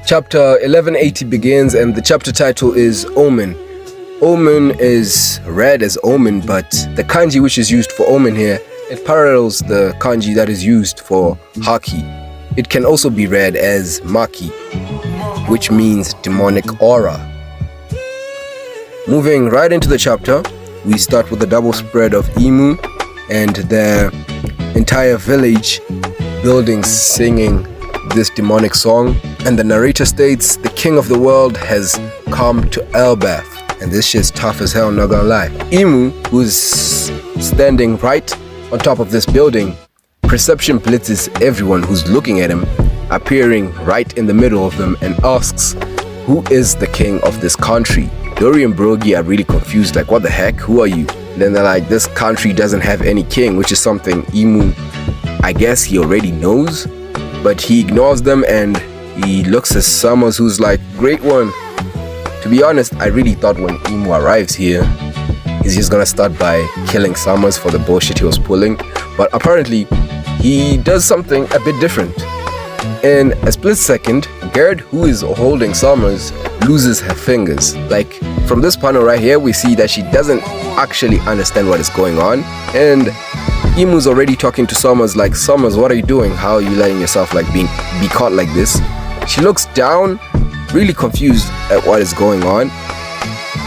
Chapter 1180 begins, and the chapter title is Omen. Omen is read as Omen, but the kanji which is used for Omen here, it parallels the kanji that is used for HAKI. It can also be read as Maki, which means demonic aura. Moving right into the chapter, we start with the double spread of IMU and the entire village buildings singing this demonic song, and the narrator states the king of the world has come to Elbath, and this shit's tough as hell, not gonna lie. IMU, who's standing right on top of this building, perception blitzes everyone who's looking at him, appearing right in the middle of them, and asks, who is the king of this country? Dory and Brogy are really confused, like, what the heck, who are you? And then they're like, this country doesn't have any king, which is something IMU, I guess he already knows. But he ignores them and he looks at Summers, who's like, great one. To be honest, I really thought when IMU arrives here, he's just gonna start by killing Summers for the bullshit he was pulling. But apparently, he does something a bit different. In a split second, Gerd, who is holding Summers, loses her fingers. Like, from this panel right here, we see that she doesn't actually understand what is going on. And IMU's already talking to Summers like, Summers, what are you doing? How are you letting yourself like be caught like this? She looks down, really confused at what is going on.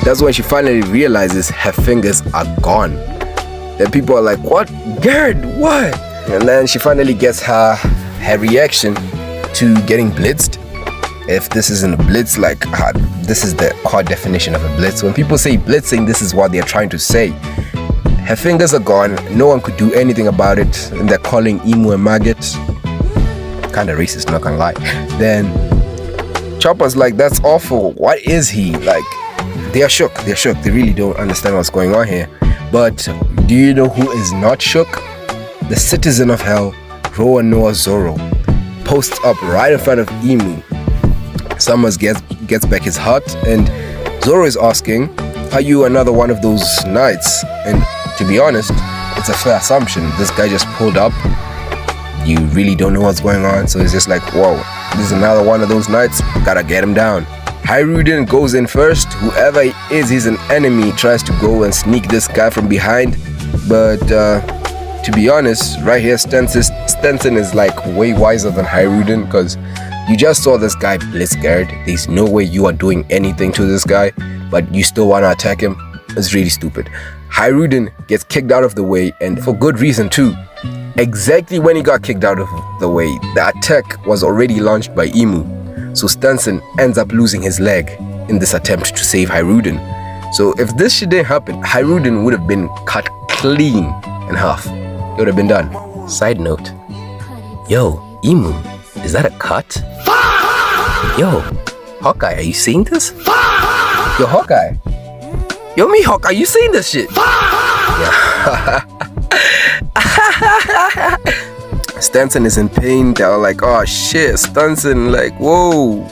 That's when she finally realizes her fingers are gone. Then people are like, what? Gerd, what? And then she finally gets her reaction to getting blitzed. If this isn't a blitz, like, this is the hard definition of a blitz. When people say blitzing, this is what they're trying to say. Her fingers are gone, no one could do anything about it, and they're calling IMU a maggot. Kinda racist, not gonna lie. Then Chopper's like, that's awful, what is he? Like, they are shook, they really don't understand what's going on here. But do you know who is not shook? The citizen of hell, Noah ZORO, posts up right in front of IMU. Summers gets back his heart, and ZORO is asking, are you another one of those knights? And to be honest, it's a fair assumption. This guy just pulled up. You really don't know what's going on, so it's just like, whoa, this is another one of those knights. Gotta get him down. Hyruden goes in first. Whoever he is, he's an enemy. Tries to go and sneak this guy from behind. But to be honest, right here, Stenson is like way wiser than Hyruden, because you just saw this guy Blitzgard. There's no way you are doing anything to this guy, but you still want to attack him. It's really stupid. Hyruden gets kicked out of the way, and for good reason too. Exactly when he got kicked out of the way, the attack was already launched by IMU. So Stenson ends up losing his leg in this attempt to save Hyruden. So if this shit didn't happen, Hyruden would have been cut clean in half. It would have been done. Side note. Yo, IMU, is that a cut? Yo, Hawkeye, are you seeing this? Yo, Hawkeye. Yo, Mihawk, are you seeing this shit? Yeah. Stenson is in pain. They're like, oh shit, Stenson, like, whoa.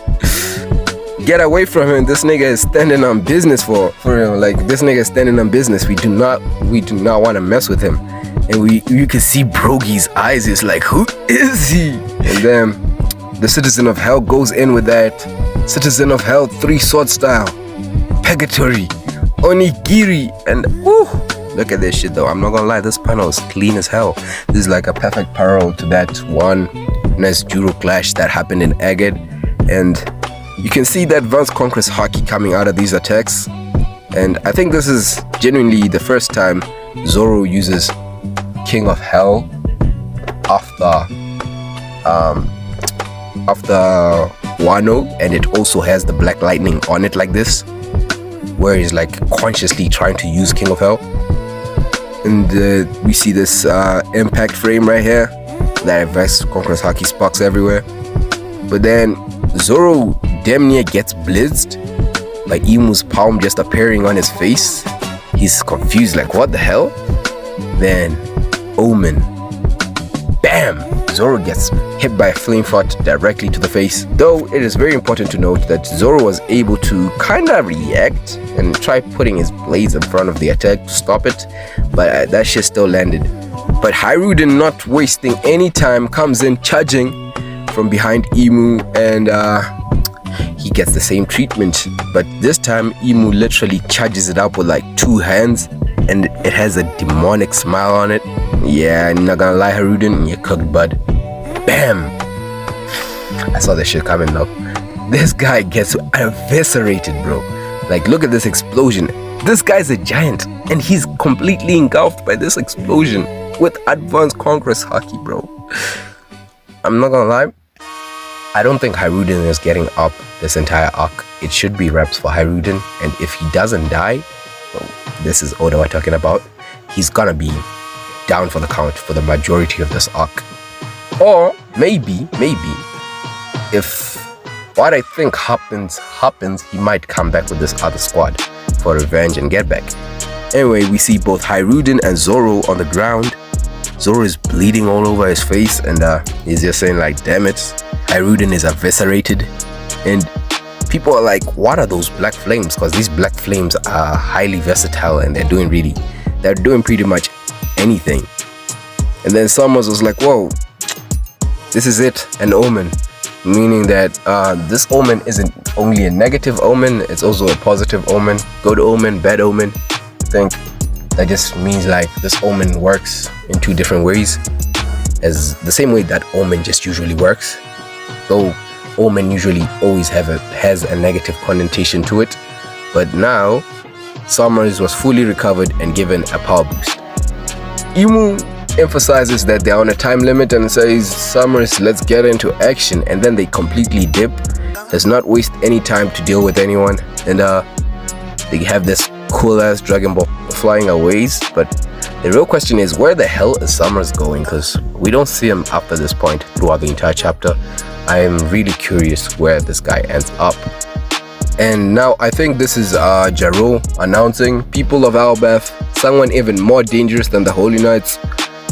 Get away from him. This nigga is standing on business for real. Like, this nigga is standing on business. We do not want to mess with him. And you can see Brogy's eyes. It's like, who is he? And then the Citizen of Hell goes in with that Citizen of Hell 3-sword style. Purgatory, Onigiri, and woo! Look at this shit though. I'm not gonna lie, this panel is clean as hell. This is like a perfect parallel to that one nice judo clash that happened in Agate. And you can see that Vance Conqueror's HAKI coming out of these attacks. And I think this is genuinely the first time ZORO uses King of Hell after Wano, and it also has the Black Lightning on it like this, where he's like consciously trying to use King of Hell. And we see this impact frame right here that Vance Conqueror's HAKI sparks everywhere. But then ZORO damn near gets blitzed by IMU's palm just appearing on his face. He's confused, like, what the hell? Then Omen, bam! ZORO gets hit by a flame shot directly to the face. Though it is very important to note that ZORO was able to kinda react and try putting his blades in front of the attack to stop it, but that shit still landed. But Hyruden, not wasting any time, comes in charging from behind IMU, and gets the same treatment, but this time IMU literally charges it up with like 2 hands, and it has a demonic smile on it. Yeah, I'm not gonna lie, Haruden, you're cooked, bud. Bam! I saw this shit coming up. This guy gets eviscerated, bro. Like, look at this explosion. This guy's a giant, and he's completely engulfed by this explosion with advanced Conquerors Haki, bro. I'm not gonna lie, I don't think Haruden is getting up this entire arc. It should be reps for Haruden, and if he doesn't die, well, this is Oda we're talking about, he's gonna be down for the count for the majority of this arc. Or maybe, if what I think happens, he might come back with this other squad for revenge and get back. Anyway, we see both Haruden and ZORO on the ground. ZORO is bleeding all over his face, and he's just saying like, damn it, Haruden is eviscerated. And people are like, what are those black flames? Because these black flames are highly versatile, and they're doing pretty much anything. And then Summers was like, whoa, this is it, an omen. Meaning that this omen isn't only a negative omen, it's also a positive omen. Good omen, bad omen. I think that just means like this omen works in 2 different ways, as the same way that omen just usually works, though omen usually always has a negative connotation to it. But now Summers was fully recovered and given a power boost. IMU emphasizes that they're on a time limit and says, Summers, let's get into action, and then they completely dip, does not waste any time to deal with anyone, and they have this cool ass Dragon Ball flying away. But the real question is, where the hell is Summers going? Because we don't see him after this point throughout the entire chapter. I am really curious where this guy ends up. And now I think this is Jaro announcing, people of Albath, someone even more dangerous than the Holy Knights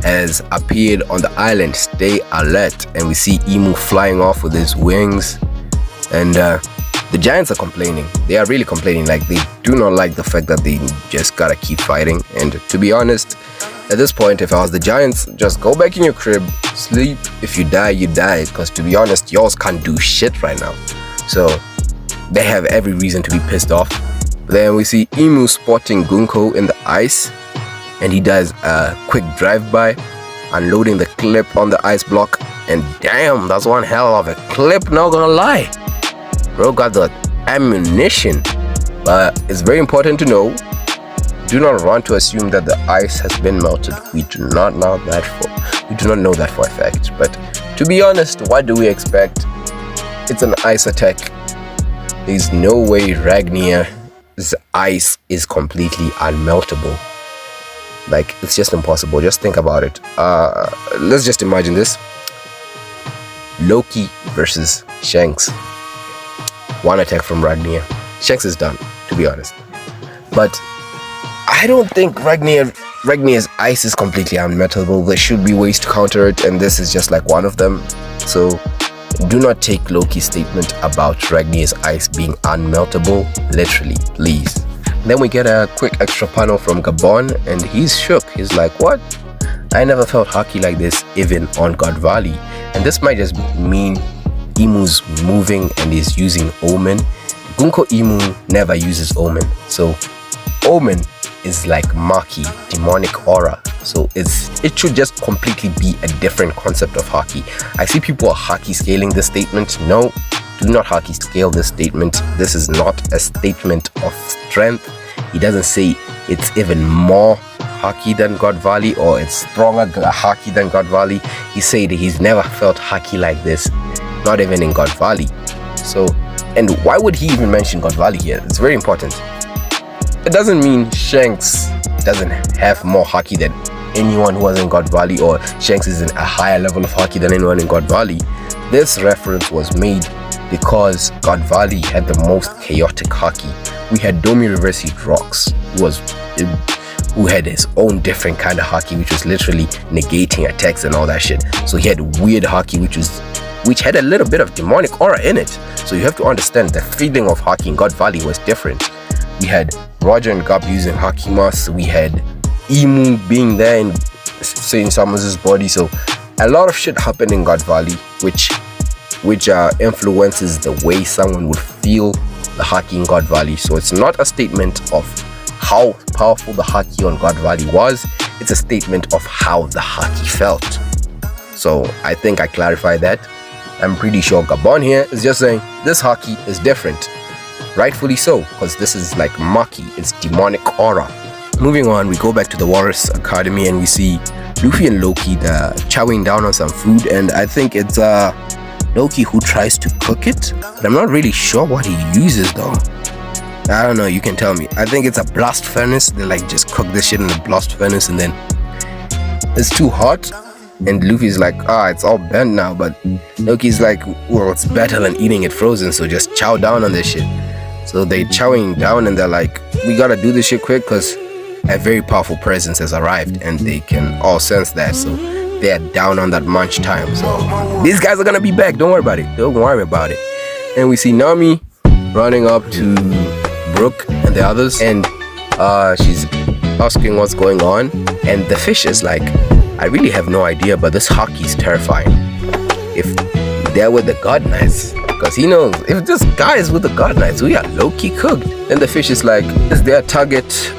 has appeared on the island. Stay alert. And we see IMU flying off with his wings, and the Giants are complaining. They are really complaining. Like, they do not like the fact that they just gotta keep fighting. And to be honest, at this point, if I was the Giants, just go back in your crib, sleep. If you die, you die, because to be honest, yours can't do shit right now. So they have every reason to be pissed off. Then we see IMU spotting Gunko in the ice, and he does a quick drive-by, unloading the clip on the ice block, and damn, that's one hell of a clip, not gonna lie. Bro got the ammunition. But it's very important to know, do not run to assume that the ice has been melted. We do not know that for a fact. But to be honest, what do we expect? It's an ice attack. There's no way Ragnir's ice is completely unmeltable. Like, it's just impossible. Just think about it. Let's just imagine this. Loki versus Shanks. One attack from Ragnir. Shanks is done, to be honest. But I don't think Ragnir's ice is completely unmeltable. There should be ways to counter it, and this is just like one of them. So do not take Loki's statement about Ragnir's ice being unmeltable literally, please. Then we get a quick extra panel from Gabon, and he's shook. He's like, what? I never felt Haki like this, even on God Valley. And this might just mean IMU's moving and is using Omen. Gunko IMU never uses Omen. So Omen is like Maki, demonic aura. So it should just completely be a different concept of Haki. I see people are Haki scaling this statement. No, do not Haki scale this statement. This is not a statement of strength. He doesn't say it's even more Haki than God Valley, or it's stronger Haki than God Valley. He said he's never felt Haki like this, not even in God Valley. So, and why would he even mention God Valley here? It's very important. It doesn't mean Shanks doesn't have more Haki than anyone who was in God Valley, or Shanks is in a higher level of Haki than anyone in God Valley. This reference was made because God Valley had the most chaotic Haki. We had Domi Reverse Rocks, who had his own different kind of Haki, which was literally negating attacks and all that shit. So he had weird Haki, which had a little bit of demonic aura in it. So you have to understand the feeling of Haki in God Valley was different. We had Roger and Gab using Haki Mask. We had IMU being there and saying Summers' body. So a lot of shit happened in God Valley, which which influences the way someone would feel the Haki in God Valley. So it's not a statement of how powerful the Haki on God Valley was, it's a statement of how the Haki felt. So I think I clarified that. I'm pretty sure Gabon here is just saying this Haki is different. Rightfully so, because this is like Maki, it's demonic aura. Moving on, we go back to the Walrus Academy and we see Luffy and Loki chowing down on some food, and I think it's Loki who tries to cook it, but I'm not really sure what he uses though. I don't know, you can tell me. I think it's a blast furnace. They like just cook this shit in a blast furnace and then it's too hot, and Luffy's like, it's all bent now, but Loki's like, well, it's better than eating it frozen, so just chow down on this shit. So they chowing down and they're like, we gotta do this shit quick because a very powerful presence has arrived and they can all sense that, so they're down on that munch time. So these guys are gonna be back, don't worry about it, don't worry about it. And we see Nami running up to Brook and the others, and she's asking what's going on, and the fish is like, I really have no idea, but this Haki is terrifying. If they're with the God Knights, because he knows if this guy is with the God Knights, we are low-key cooked. Then the fish is like, is their target?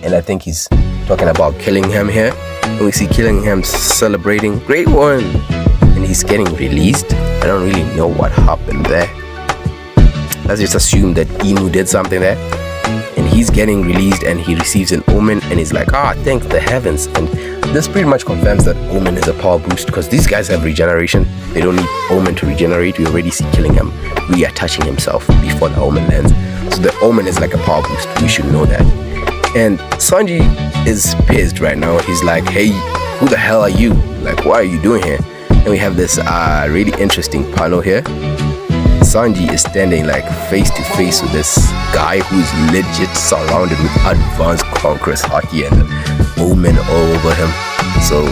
And I think he's talking about Killingham here. And we see Killingham celebrating, great one, and he's getting released. I don't really know what happened there. Let's just assume that Inu did something there, and he's getting released and he receives an omen and he's like, thank the heavens. And this pretty much confirms that omen is a power boost, because these guys have regeneration. They don't need omen to regenerate. We already see Killingham reattaching himself before the omen lands, so the omen is like a power boost. We should know that. And Sanji is pissed right now. He's like, hey, who the hell are you? Like, what are you doing here? And we have this really interesting panel here. Sanji is standing like face to face with this guy who is legit surrounded with advanced Conqueror's Haki and omen all over him. So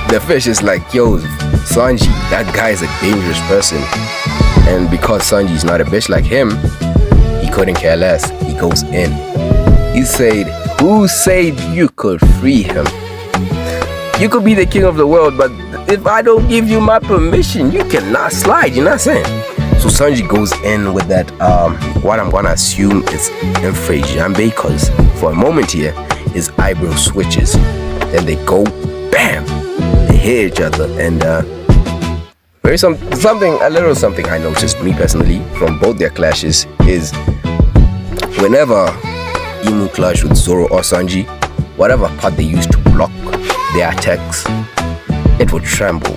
the fish is like, yo, Sanji, that guy is a dangerous person. And because Sanji is not a bitch like him, he couldn't care less. He goes in. He said, who said you could free him? You could be the king of the world, but if I don't give you my permission, you cannot slide, you know what I'm saying? So Sanji goes in with that, what I'm gonna assume is Enfrey Jambe, because for a moment here, his eyebrow switches. Then they go, bam! They hit each other, and a little something I noticed, me personally, from both their clashes is whenever Imu clash with Zoro or Sanji, whatever part they use to block their attacks, it will tremble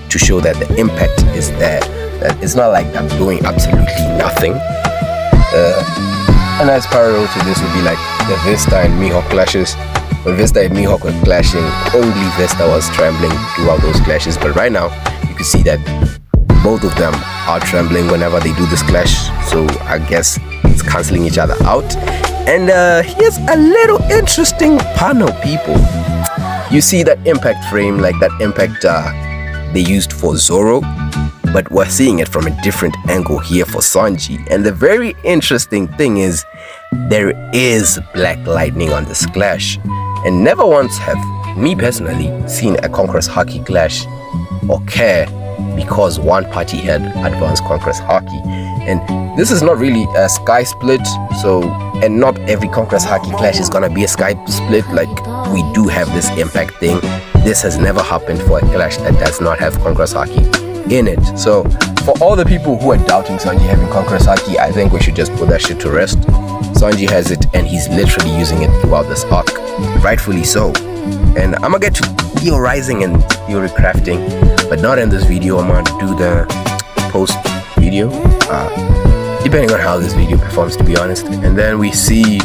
to show that the impact is there. That it's not like they're doing absolutely nothing. A nice parallel to this would be like the Vista and Mihawk clashes. When Vista and Mihawk were clashing, only Vista was trembling throughout those clashes. But right now, you can see that both of them are trembling whenever they do this clash. So I guess it's cancelling each other out. And here's a little interesting panel, people. You see that impact frame, like that impact they used for Zoro, but we're seeing it from a different angle here for Sanji. And the very interesting thing is there is black lightning on this clash, and never once have me personally seen a Conqueror's Haki clash or care because one party had advanced Conqueror's Haki. And this is not really a sky split, so, and not every Conqueror's Haki clash is gonna be a sky split. Like, we do have this impact thing. This has never happened for a clash that does not have Conqueror's Haki in it. So for all the people who are doubting Sanji having Conqueror's Haki, I think we should just put that shit to rest. Sanji has it, and he's literally using it throughout this arc, rightfully so. And I'm gonna get to theorizing and theory crafting, but not in this video. I'm gonna do the post video, depending on how this video performs, to be honest. And then we see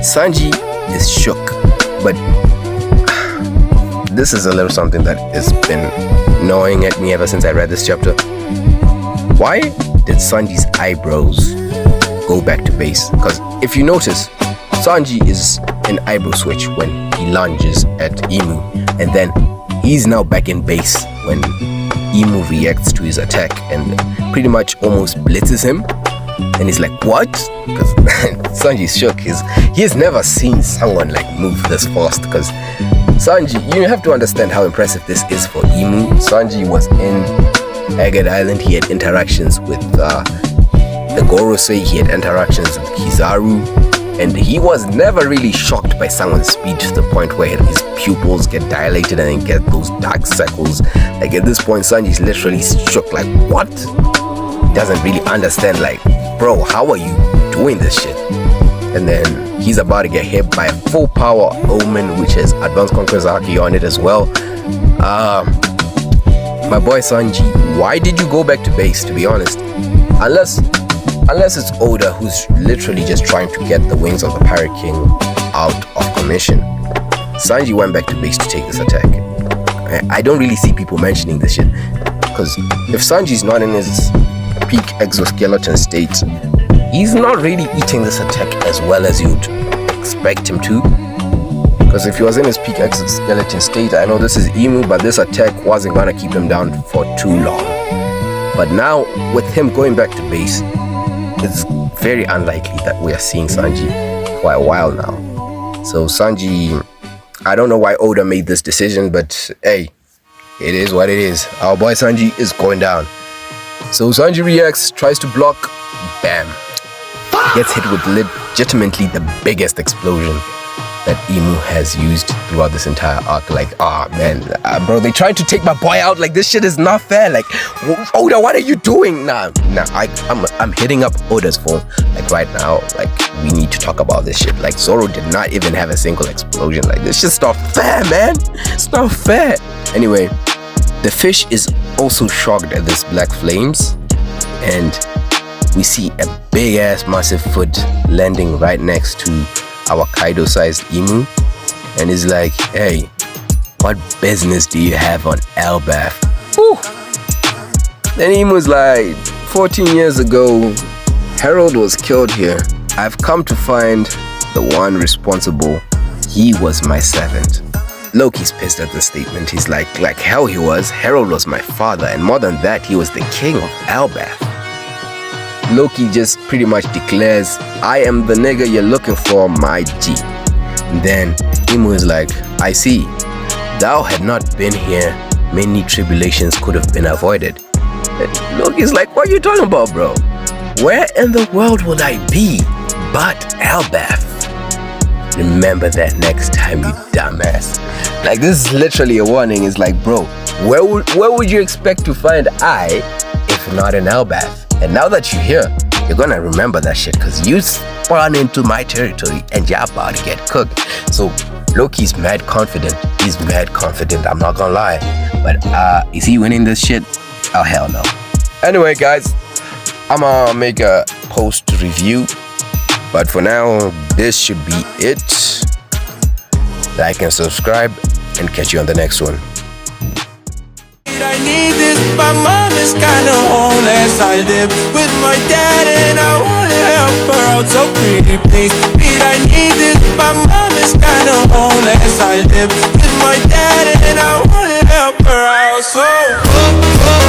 Sanji is shook, but this is a little something that has been gnawing at me ever since I read this chapter. Why did Sanji's eyebrows go back to base? Because if you notice, Sanji is an eyebrow switch when he lunges at Imu, and then he's now back in base when Imu reacts to his attack and pretty much almost blitzes him. And he's like, what? Because Sanji's shook. He has never seen someone like move this fast. Because Sanji, you have to understand how impressive this is for Imu. Sanji was in Agate Island, he had interactions with the Gorosei, he had interactions with Kizaru, and he was never really shocked by someone's speed to the point where his pupils get dilated and then get those dark circles. Like at this point, Sanji's literally shook, like what? He doesn't really understand, like, bro, how are you doing this shit? And then he's about to get hit by a full power Omen, which has Advanced Conqueror's HAKI on it as well. My boy Sanji, why did you go back to base, to be honest? Unless it's Oda who's literally just trying to get the wings of the Pirate King out of commission. Sanji went back to base to take this attack. I don't really see people mentioning this shit, because if Sanji's not in his peak exoskeleton state, he's not really eating this attack as well as you'd expect him to. Because if he was in his peak exoskeleton state, I know this is IMU, but this attack wasn't gonna keep him down for too long. But now, with him going back to base, it's very unlikely that we are seeing Sanji for a while now. So Sanji, I don't know why Oda made this decision, but hey, it is what it is. Our boy Sanji is going down. So Sanji reacts, tries to block, bam. Gets hit with legitimately the biggest explosion that IMU has used throughout this entire arc. Like, man, bro, they tried to take my boy out. Like, this shit is not fair. Like, Oda, what are you doing? Nah, I'm hitting up Oda's phone. Like, right now, like, we need to talk about this shit. Like, Zoro did not even have a single explosion. Like, this shit's not fair, man. It's not fair. Anyway, the fish is also shocked at this black flames, and we see a big ass massive foot landing right next to our Kaido-sized IMU, and is like, hey, what business do you have on Elbaf? Whew. Then IMU's like, 14 years ago, Harold was killed here. I've come to find the one responsible. He was my servant. Loki's pissed at the statement. He's like hell he was. Harold was my father, and more than that, he was the king of Elbaf. Loki just pretty much declares, I am the nigga you're looking for, my G. And then IMU is like, I see. Thou had not been here, many tribulations could have been avoided. And Loki's like, what are you talking about, bro? Where in the world would I be but Elbaf? Remember that next time, you dumbass. Like, this is literally a warning. It's like, bro, where would you expect to find I if not in Elbaf? And now that you're here, you're gonna remember that shit, because you spawned into my territory and you're about to get cooked. So Loki's mad confident. He's mad confident, I'm not gonna lie. But is he winning this shit? Oh, hell no. Anyway, guys, I'ma make a post review. But for now, this should be it. Like and subscribe, and catch you on the next one. I need this, my mom is kinda homeless. I live with my dad and I wanna help her out, so pretty please. I need this, my mom is kinda homeless. I live with my dad and I wanna help her out, so